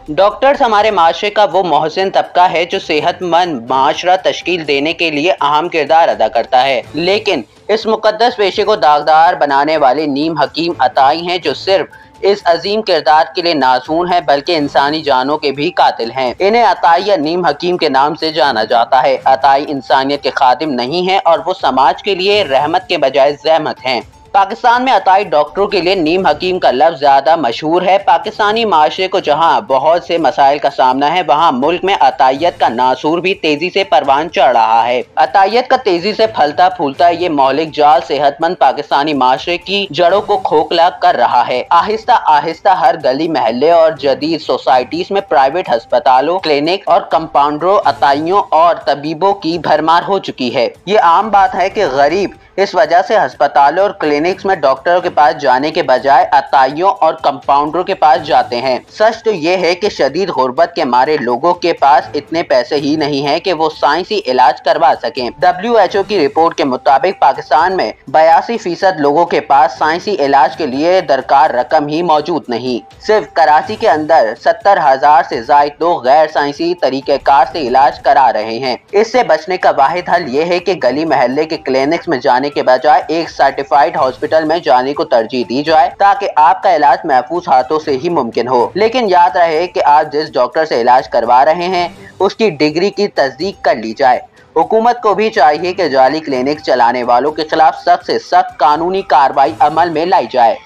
Doctors हमारे माशरे का वो मोहसिन तबका है जो सेहतमंद माशरा तश्कील देने के लिए अहम किरदार अदा करता है, लेकिन इस मुकद्दस पेशे को दागदार बनाने वाले नीम हकीम अताई हैं जो सिर्फ इस अजीम किरदार के लिए नासून है बल्कि इंसानी जानों के भी कातिल हैं। इन्हें अताई या नीम हकीम के नाम से जाना जाता है। अताई इंसानियत के खादिम नहीं है और वो समाज के लिए रहमत के बजाय ज़हमत हैं। पाकिस्तान में अताई डॉक्टरों के लिए नीम हकीम का लफ्ज़ ज़्यादा मशहूर है। पाकिस्तानी माशरे को जहाँ बहुत से मसाइल का सामना है, वहाँ मुल्क में अतायत का नासूर भी तेजी से परवान चढ़ रहा है। अतायत का तेजी से फलता फूलता ये मौलिक जाल सेहतमंद पाकिस्तानी माशरे की जड़ों को खोखला कर रहा है। आहिस्ता आहिस्ता हर गली महल्ले और जदीद सोसाइटीज में प्राइवेट अस्पतालों, क्लिनिक और कंपाउंडरों, अताइयों और तबीबों की भरमार हो चुकी है। ये आम बात है कि गरीब इस वजह से अस्पतालों और क्लिनिक्स में डॉक्टरों के पास जाने के बजाय अताइयों और कंपाउंडरों के पास जाते हैं। सच तो ये है कि शदीद गुर्बत के मारे लोगों के पास इतने पैसे ही नहीं हैं कि वो साइंसी इलाज करवा सकें। WHO की रिपोर्ट के मुताबिक पाकिस्तान में 82% लोगों के पास साइंसी इलाज के लिए दरकार रकम ही मौजूद नहीं। सिर्फ कराची के अंदर 70,000 से ज्यादा लोग गैर साइंसी तरीक़ेकार से इलाज करा रहे हैं। इससे बचने का वाहिद हल ये है कि गली महल्ले के क्लिनिक्स में जाने के बजाय एक सर्टिफाइड हॉस्पिटल में जाने को तरजीह दी जाए ताकि आपका इलाज महफूज हाथों से ही मुमकिन हो। लेकिन याद रहे कि आप जिस डॉक्टर से इलाज करवा रहे हैं उसकी डिग्री की तस्दीक कर ली जाए। हुकूमत को भी चाहिए कि जाली क्लिनिक चलाने वालों के खिलाफ सख्त से सख्त कानूनी कार्रवाई अमल में लाई जाए।